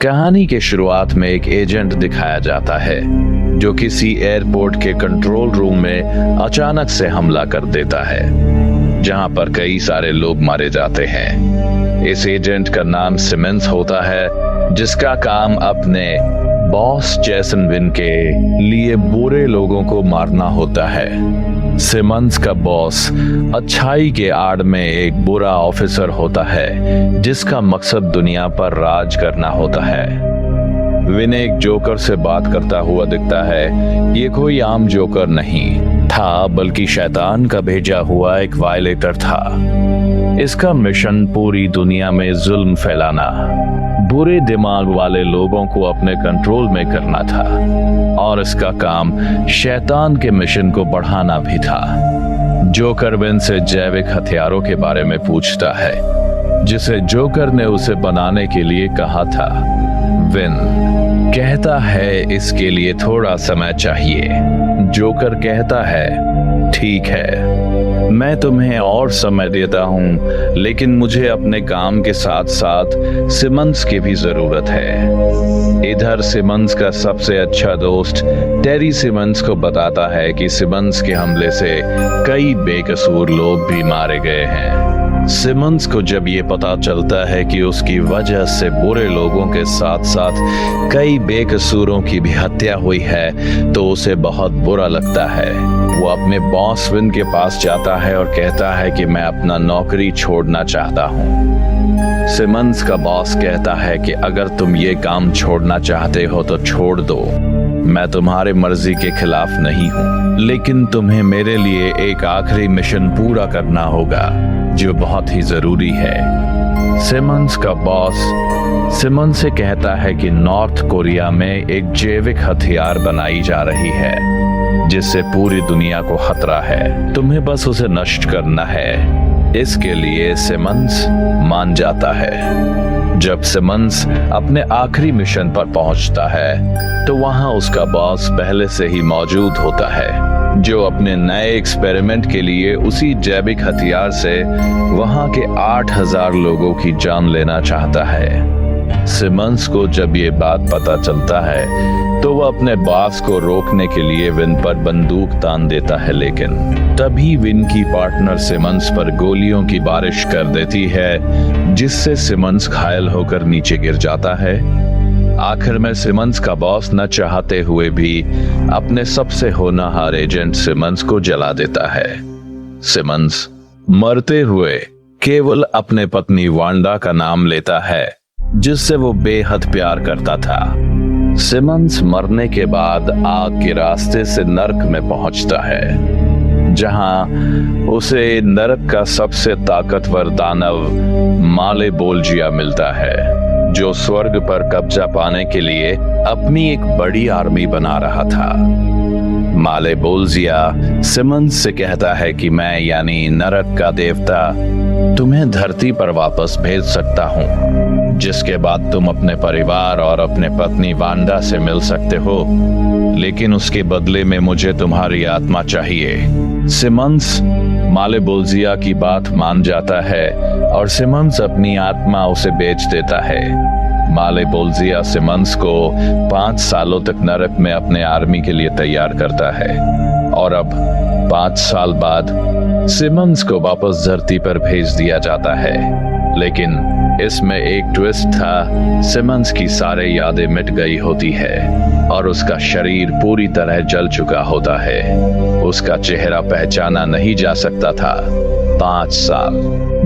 कहानी के शुरुआत में एक एजेंट दिखाया जाता है जो किसी एयरपोर्ट के कंट्रोल रूम में अचानक से हमला कर देता है, जहां पर कई सारे लोग मारे जाते हैं। इस एजेंट का नाम सिमंस होता है, जिसका काम अपने बॉस जैसन विन के लिए बुरे लोगों को मारना होता है। सिमंस का बॉस अच्छाई के आड़ में एक बुरा ऑफिसर होता है, जिसका मकसद दुनिया पर राज करना होता है। विन एक जोकर से बात करता हुआ दिखता है। ये कोई आम जोकर नहीं था, बल्कि शैतान का भेजा हुआ एक वायलेटर था। इसका मिशन पूरी दुनिया में जुल्म फैलाना, बुरे दिमाग वाले लोगों को अपने कंट्रोल में करना था, और इसका काम शैतान के मिशन को बढ़ाना भी था। जोकर विन से जैविक हथियारों के बारे में पूछता है, जिसे जोकर ने उसे बनाने के लिए कहा था। विन कहता है इसके लिए थोड़ा समय चाहिए। जोकर कहता है ठीक है, मैं तुम्हें और समय देता हूं, लेकिन मुझे अपने काम के साथ साथ सिमंस की भी जरूरत है। इधर सिमंस का सबसे अच्छा दोस्त टेरी सिमंस को बताता है कि सिमंस के हमले से कई बेकसूर लोग भी मारे गए हैं। सिमंस को जब ये पता चलता है कि उसकी वजह से बुरे लोगों के साथ साथ कई बेकसूरों की भी हत्या हुई है, तो उसे बहुत बुरा लगता है। वो अपने बॉस विन के पास जाता है और कहता है कि मैं अपना नौकरी छोड़ना चाहता हूँ। सिमंस का बॉस कहता है कि अगर तुम ये काम छोड़ना चाहते हो तो छोड़ दो, मैं तुम्हारे मर्जी के खिलाफ नहीं हूँ, लेकिन तुम्हें मेरे लिए एक आखिरी मिशन पूरा करना होगा जो बहुत ही जरूरी है। सिमंस का बॉस सिमंस से कहता है कि नॉर्थ कोरिया में एक जैविक हथियार बनाई जा रही है, जिससे पूरी दुनिया को खतरा है। तुम्हें बस उसे नष्ट करना है। इसके लिए सिमंस मान जाता है। जब सिमंस अपने आखिरी मिशन पर पहुंचता है, तो वहां उसका बॉस पहले से ही मौजूद होता है, जो अपने नए एक्सपेरिमेंट के लिए उसी जैविक हथियार से वहां के 8000 लोगों की जान लेना चाहता है। सिमंस को जब ये बात पता चलता है, तो वह अपने बॉस को रोकने के लिए विन पर बंदूक तान देता है, लेकिन तभी विन की पार्टनर सिमंस पर गोलियों की बारिश कर देती है, जिससे सिमंस घायल होकर नीचे गिर जाता है। आखिर में सिमंस का बॉस न चाहते हुए भी अपने सबसे होनहार एजेंट सिमंस को जला देता है। सिमंस मरते हुए केवल अपने पत्नी वांडा का नाम लेता है, जिससे वो बेहद प्यार करता था। सिमंस मरने के बाद आग के रास्ते से नर्क में पहुंचता है, जहां उसे नर्क का सबसे ताकतवर दानव माले बोलजिया मिलता है, जो स्वर्ग पर कब्जा पाने के लिए अपनी एक बड़ी आर्मी बना रहा था। माले बोलजिया सिमंस से कहता है कि मैं यानी नरक का देवता तुम्हें धरती पर वापस भेज सकता हूँ, जिसके बाद तुम अपने परिवार और अपने पत्नी वांडा से मिल सकते हो, लेकिन उसके बदले में मुझे तुम्हारी आत्मा चाहिए। सिमंस माले बोलजिया की बात मान जाता है और सिमंस अपनी आत्मा उसे बेच देता है। माले बोलजिया सिमंस को 5 सालों तक नरक में अपने आर्मी के लिए तैयार करता है, और अब 5 साल बाद सिमंस को वापस धरती पर भेज दिया जाता है। लेकिन इसमें एक ट्विस्ट था। सिमंस की सारे यादें मिट गई होती है और उसका शरीर पूरी तरह जल चुका होता है। उसका चेहरा पहचाना नहीं जा सकता था। 5 साल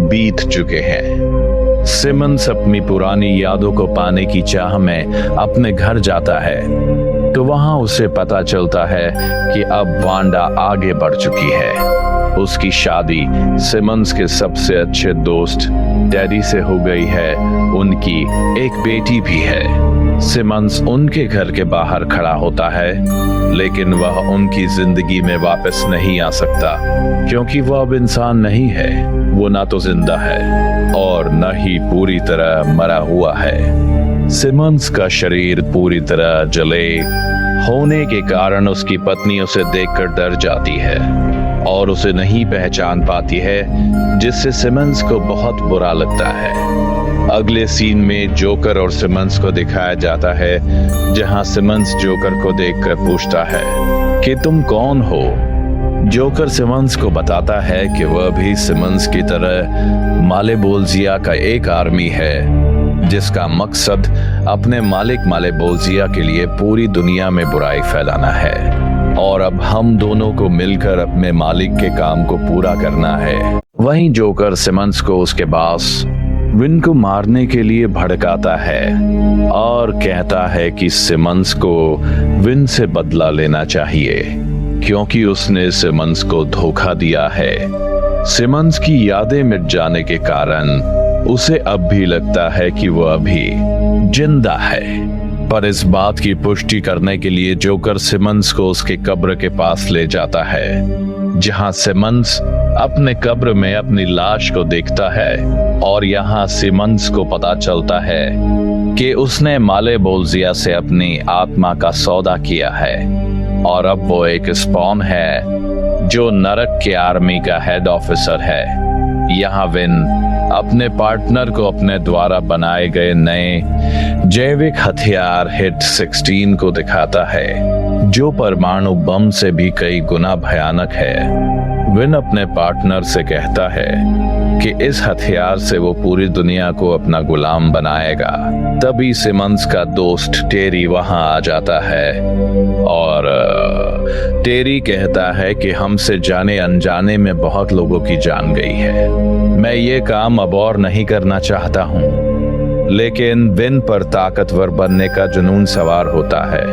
बीत चुके हैं। सिमंस अपनी पुरानी यादों को पाने की चाह में अपने घर जाता है, तो वहां उसे पता चलता है कि अब वांडा आगे बढ़ चुकी है। उसकी शादी सिमंस के सबसे अच्छे दोस्त डैडी से हो गई है। उनकी एक बेटी भी है। सिमंस उनके घर के बाहर खड़ा होता है, लेकिन वह उनकी जिंदगी में वापस नहीं आ सकता, क्योंकि वह अब इंसान नहीं है। वो ना तो जिंदा है और न ही पूरी तरह मरा हुआ है। सिमंस का शरीर पूरी तरह जले होने के कारण उसकी पत्नी उसे देखकर डर जाती है और उसे नहीं पहचान पाती है, जिससे सिमंस को बहुत बुरा लगता है। अगले सीन में जोकर और सिमंस को दिखाया जाता है, जहां सिमंस जोकर को देखकर पूछता है कि तुम कौन हो। जोकर सिमंस को बताता है कि वह भी सिमंस की तरह मालेबोल्जिया का एक आर्मी है, जिसका मकसद अपने मालिक मालेबोल्जिया के लिए पूरी दुनिया में बुराई फैलाना है, और अब हम दोनों को मिलकर अपने मालिक के काम को पूरा करना है। वहीं जोकर सिमंस को उसके बॉस विन को मारने के लिए भड़काता है और कहता है कि सिमंस को विन से बदला लेना चाहिए, क्योंकि उसने सिमंस को धोखा दिया है। सिमंस की यादें मिट जाने के कारण उसे अब भी लगता है कि वह अभी जिंदा है, पर इस बात की पुष्टि करने के लिए जोकर सिमंस को उसके कब्र के पास ले जाता है, जहां सिमंस अपने कब्र में अपनी लाश को देखता है, और यहाँ सिमंस को पता चलता है कि उसने मालेबोल्जिया से अपनी आत्मा का सौदा किया है, और अब वो एक स्पॉन है जो नरक के आर्मी का हेड ऑफिसर है। यहाँ विन अपने पार्टनर को अपने द्वारा बनाए गए नए जैविक हथियार हिट 16 को दिखाता है, जो परमाणु बम से भी कई गुना भयानक है। विन अपने पार्टनर से कहता है कि इस हथियार से वो पूरी दुनिया को अपना गुलाम बनाएगा। तभी सिमंस का दोस्त टेरी वहां आ जाता है, और टेरी कहता है कि हमसे जाने अनजाने में बहुत लोगों की जान गई है। मैं ये काम अब और नहीं करना चाहता हूँ। लेकिन विन पर ताकतवर बनने का जुनून सवार होता है।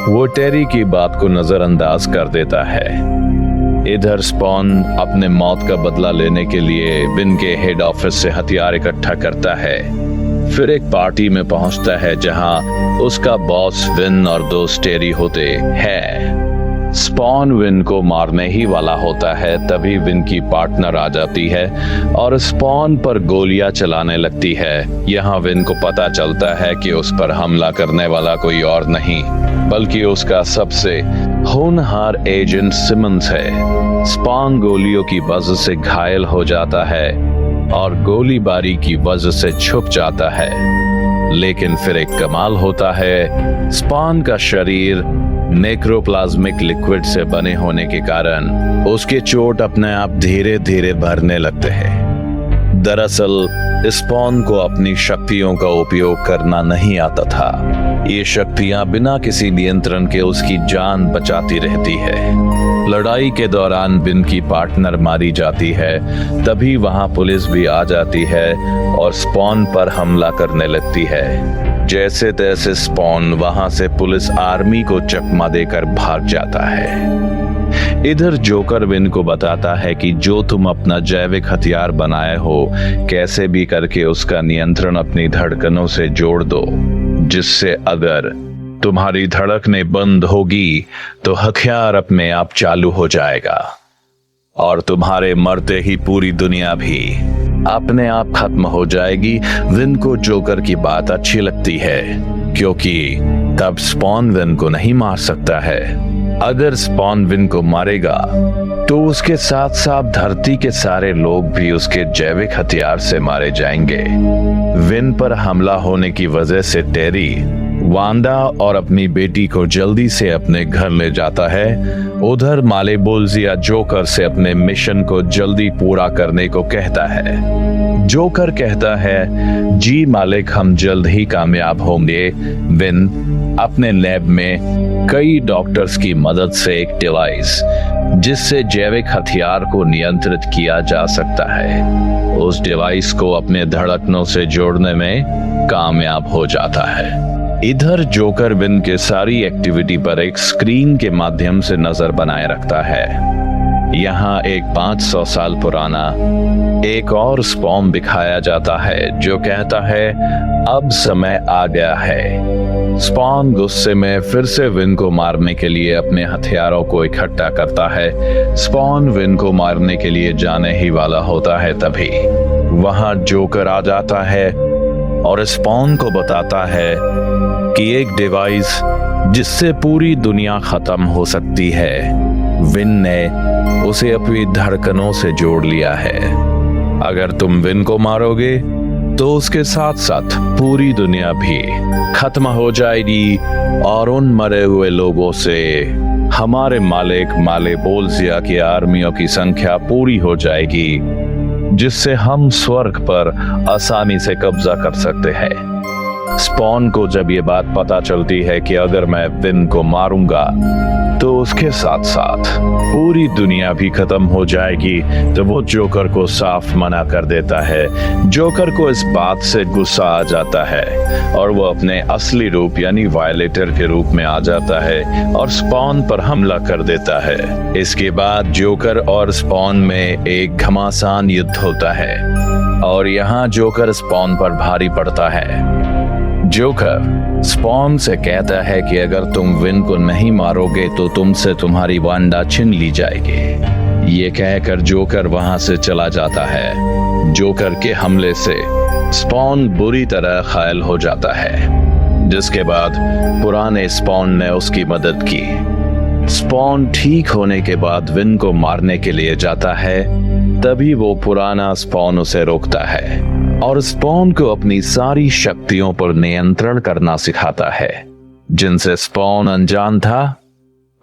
वो टेरी की बात को नजरअंदाज कर देता है। इधर स्पॉन अपने मौत का बदला लेने के लिए विन के हेड ऑफिस से हथियार इकट्ठा करता है। फिर एक पार्टी में पहुंचता है, जहां उसका बॉस विन और दोस्त टेरी होते हैं। स्पॉन विन को मारने ही वाला होता है, तभी विन की पार्टनर आ जाती है और स्पॉन पर गोलियां चलाने लगती है। यहाँ विन को पता चलता है कि उस पर हमला करने वाला कोई और नहीं, बल्कि उसका सबसे होनहार एजेंट सिमंस है। स्पॉन गोलियों की वजह से घायल हो जाता है और गोलीबारी की वजह से छुप जाता है। लेकिन फिर एक कमाल होता है। स्पॉन का शरीर नेक्रोप्लाज्मिक लिक्विड से बने होने के कारण उसके चोट अपने आप धीरे धीरे भरने लगते हैं। दरअसल स्पॉन को अपनी शक्तियों का उपयोग करना नहीं आता था। ये शक्तियां बिना किसी नियंत्रण के उसकी जान बचाती रहती है। लड़ाई के दौरान विन की पार्टनर मारी जाती है, तभी वहां पुलिस भी आ जाती है और स्पॉन पर हमला करने लगती है। जैसे तैसे स्पॉन वहां से पुलिस आर्मी को चकमा देकर भाग जाता है। इधर जोकर विन को बताता है कि जो तुम अपना जैविक हथियार बनाए हो, कैसे भी करके उसका नियंत्रण अपनी धड़कनों से जोड़ दो, जिससे अगर तुम्हारी धड़कनें बंद होगी तो हथियार अपने आप चालू हो जाएगा और तुम्हारे मरते ही पूरी दुनिया भी अपने आप खत्म हो जाएगी। विन को जोकर की बात अच्छी लगती है, क्योंकि तब स्पॉन विन को नहीं मार सकता है। अगर स्पॉन विन को मारेगा तो उसके साथ साथ धरती के सारे लोग भी उसके जैविक हथियार से मारे जाएंगे। विन पर हमला होने की वजह से टेरी वांडा और अपनी बेटी को जल्दी से अपने घर ले जाता है। उधर मालेबोल्जिया जोकर से अपने मिशन को जल्दी पूरा करने को कहता है। जोकर कहता है, जी मालिक, हम जल्द ही कामयाब होंगे। विन अपने लैब में कई डॉक्टर्स की मदद से एक डिवाइस जिससे जैविक हथियार को नियंत्रित किया जा सकता है, उस डिवाइस को अपने धड़कनों से जोड़ने में कामयाब हो जाता है। इधर जोकर विन के सारी एक्टिविटी पर एक स्क्रीन के माध्यम से नजर बनाए रखता है। यहाँ एक 500 साल पुराना एक और स्पॉन दिखाया जाता है, जो कहता है अब समय आ गया है। स्पॉन गुस्से में फिर से विन को मारने के लिए अपने हथियारों को इकट्ठा करता है। स्पॉन विन को मारने के लिए जाने ही वाला होता है, तभी वहां जोकर आ जाता है और स्पॉन को बताता है कि एक डिवाइस जिससे पूरी दुनिया खत्म हो सकती है, विन ने उसे अपनी धड़कनों से जोड़ लिया है। अगर तुम विन को मारोगे तो उसके साथ साथ पूरी दुनिया भी खत्म हो जाएगी और उन मरे हुए लोगों से हमारे मालिक मालेबोल्जिया की आर्मियों की संख्या पूरी हो जाएगी, जिससे हम स्वर्ग पर आसानी से कब्जा कर सकते हैं। स्पॉन को जब ये बात पता चलती है कि अगर मैं विन को मारूंगा तो उसके साथ साथ पूरी दुनिया भी खत्म हो जाएगी, तो वो जोकर को साफ मना कर देता है। जोकर को इस बात से गुस्सा आ जाता है और वो अपने असली रूप यानी वायलेटर के रूप में आ जाता है और स्पॉन पर हमला कर देता है। इसके बाद जोकर और स्पॉन में एक घमासान युद्ध होता है और यहाँ जोकर स्पॉन पर भारी पड़ता है। जोकर स्पॉन से कहता है कि अगर तुम विन को नहीं मारोगे तो तुमसे तुम्हारी वांडा छीन ली जाएगी। ये कहकर जोकर वहां से चला जाता है। जोकर के हमले से स्पॉन बुरी तरह घायल हो जाता है, जिसके बाद पुराने स्पॉन ने उसकी मदद की। स्पॉन ठीक होने के बाद विन को मारने के लिए जाता है, तभी वो पुराना स्पॉन उसे रोकता है और स्पॉन को अपनी सारी शक्तियों पर नियंत्रण करना सिखाता है, जिनसे स्पॉन अनजान था।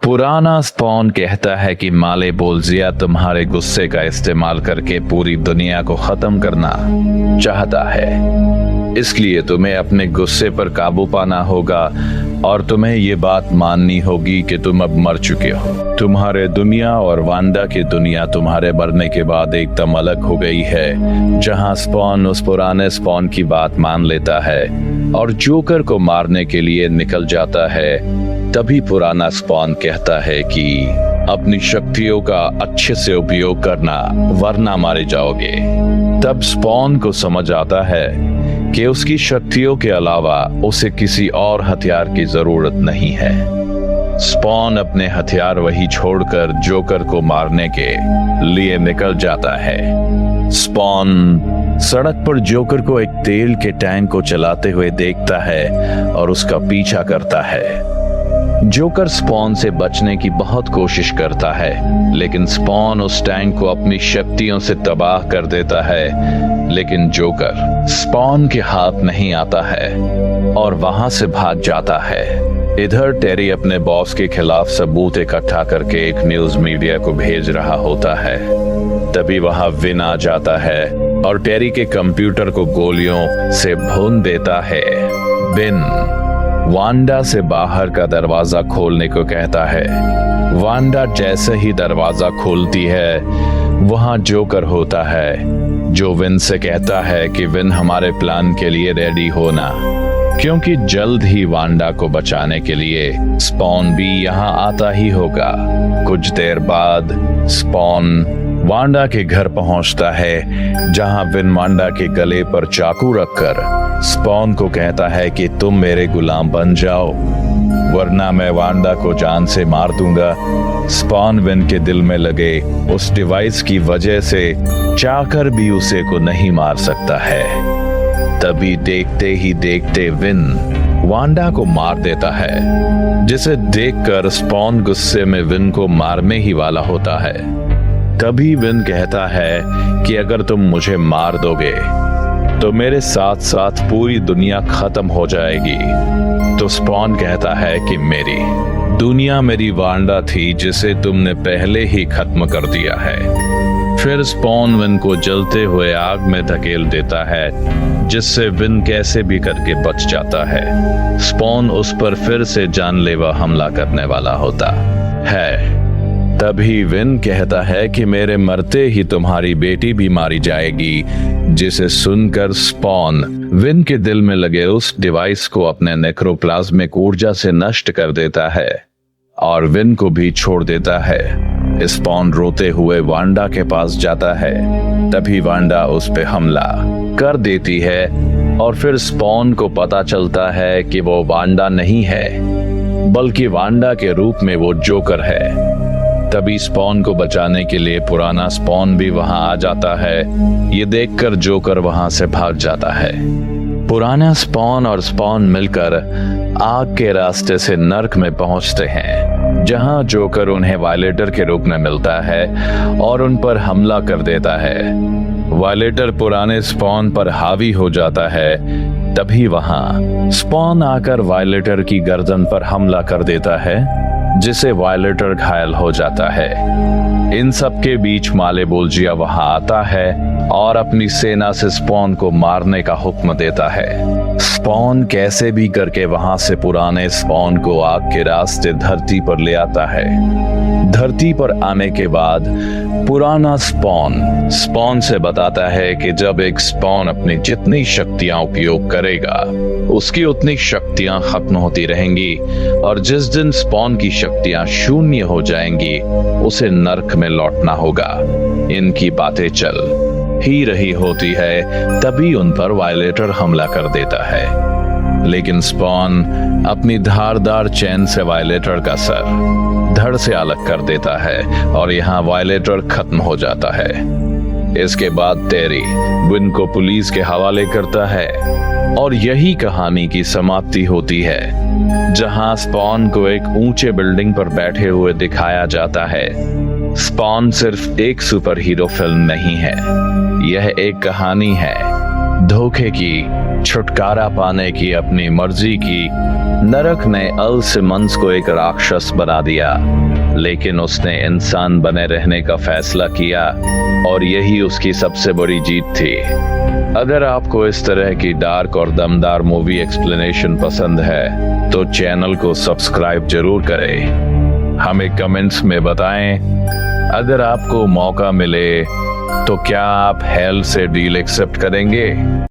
पुराना स्पॉन कहता है कि मालेबोल्जिया तुम्हारे गुस्से का इस्तेमाल करके पूरी दुनिया को खत्म करना चाहता है, इसलिए तुम्हें अपने गुस्से पर काबू पाना होगा और तुम्हें ये बात माननी होगी कि तुम अब मर चुके हो। तुम्हारे दुनिया और वांडा की दुनिया तुम्हारे मरने के बाद एकदम अलग हो गई है। जहां स्पॉन उस पुराने स्पॉन की बात मान लेता है और जोकर को मारने के लिए निकल जाता है, तभी पुराना स्पॉन कहता है कि अपनी शक्तियों का अच्छे से उपयोग करना वरना मारे जाओगे। तब स्पॉन को समझ आता है कि उसकी शक्तियों के अलावा उसे किसी और हथियार की जरूरत नहीं है। स्पॉन अपने हथियार वही छोड़कर जोकर को मारने के लिए निकल जाता है। स्पॉन सड़क पर जोकर को एक तेल के टैंक को चलाते हुए देखता है और उसका पीछा करता है। जोकर स्पॉन से बचने की बहुत कोशिश करता है, लेकिन स्पॉन उस टैंक को अपनी शक्तियों से तबाह कर देता है। लेकिन जोकर स्पॉन के हाथ नहीं आता है और वहां से भाग जाता है। इधर टेरी अपने बॉस के खिलाफ सबूत इकट्ठा करके एक न्यूज मीडिया को भेज रहा होता है। तभी वहां विन आ जाता है और टेरी के कंप्यूटर को गोलियों से भून देता है। विन वांडा से बाहर का दरवाजा खोलने को कहता है। वांडा जैसे ही दरवाजा खोलती है, वहां जोकर होता है, जो विन से कहता है कि विन हमारे प्लान के लिए रेडी होना, क्योंकि जल्द ही वांडा को बचाने के लिए स्पॉन भी यहाँ आता ही होगा। कुछ देर बाद स्पॉन वांडा के घर पहुंचता है, जहां विन वांडा के गले पर चाकू रखकर स्पॉन को कहता है कि तुम मेरे गुलाम बन जाओ, वरना मैं वांडा को जान से मार दूंगा। स्पॉन विन के दिल में लगे उस डिवाइस की वजह से चाहकर भी उसे को नहीं मार सकता है। तभी देखते ही देखते विन वांडा को मार देता है, जिसे देखकर स्पॉन गुस्से में विन को मारने ही वाला होता है। तभी विन कहता है कि अगर तुम मुझे मार दोगे तो मेरे साथ साथ पूरी दुनिया खत्म हो जाएगी। तो स्पॉन कहता है कि मेरी दुनिया मेरी वांडा थी, जिसे तुमने पहले ही खत्म कर दिया है। फिर स्पॉन विन को जलते हुए आग में धकेल देता है, जिससे विन कैसे भी करके बच जाता है। स्पॉन उस पर फिर से जानलेवा हमला करने वाला होता है। तभी विन कहता है कि मेरे मरते ही तुम्हारी बेटी भी मारी जाएगी, जिसे सुनकर स्पॉन विन के दिल में लगे उस डिवाइस को अपने नेक्रोप्लाज्मिक ऊर्जा से नष्ट कर देता है और विन को भी छोड़ देता है। स्पॉन रोते हुए वांडा के पास जाता है। तभी वांडा उस पे हमला कर देती है और फिर स्पॉन को पता चलता है कि वो वांडा नहीं है, बल्कि वांडा के रूप में वो जोकर है। तभी स्पॉन को बचाने के लिए पुराना स्पॉन भी वहां आ जाता है। ये देखकर जोकर वहां से भाग जाता है। पुराना स्पॉन और स्पॉन मिलकर आग के रास्ते से नर्क में पहुंचते हैं, जहां जोकर उन्हें वायलेटर के रूप में मिलता है और उन पर हमला कर देता है। वायलेटर पुराने स्पॉन पर हावी हो जाता है, तभी वहां स्पॉन आकर वायलेटर की गर्दन पर हमला कर देता है, जिसे वायलेटर घायल हो जाता है। इन सब के बीच मालेवोल्जिया वहां आता है और अपनी सेना से स्पॉन को मारने का हुक्म देता है। स्पॉन कैसे भी करके वहां से पुराने स्पॉन को आग के रास्ते धरती पर ले आता है। धरती पर आने के बाद पुराना स्पॉन से बताता है कि जब एक स्पॉन अपनी जितनी शक्तियां उपयोग करेगा, उसकी उतनी शक्तियां खत्म होती रहेंगी, और जिस दिन स्पॉन की शक्तियां शून्य हो जाएंगी, उसे नर्क में लौटना होगा। इनकी बातें चल ही रही होती है, तभी उन पर वायलेटर हमला कर देता है। लेकिन स्पॉन अपनी धारदार चैन से वायलेटर का सर धड़ से अलग कर देता है और यहाँ वायलेटर खत्म हो जाता है। इसके बाद टेरी विन को पुलिस के हवाले करता है और यही कहानी की समाप्ति होती है, जहां स्पॉन को एक ऊंचे बिल्डिंग पर बैठे हुए दिखाया जाता है। स्पॉन सिर्फ एक सुपर हीरो फिल्म नहीं है, यह एक कहानी है धोखे की, छुटकारा पाने की, अपनी मर्जी की। नरक ने अल सिमंस को एक राक्षस बना दिया, लेकिन उसने इंसान बने रहने का फैसला किया और यही उसकी सबसे बड़ी जीत थी। अगर आपको इस तरह की डार्क और दमदार मूवी एक्सप्लेनेशन पसंद है तो चैनल को सब्सक्राइब जरूर करें। हमें कमेंट्स में बताएं, अगर आपको मौका मिले तो क्या आप हेल से डील एक्सेप्ट करेंगे।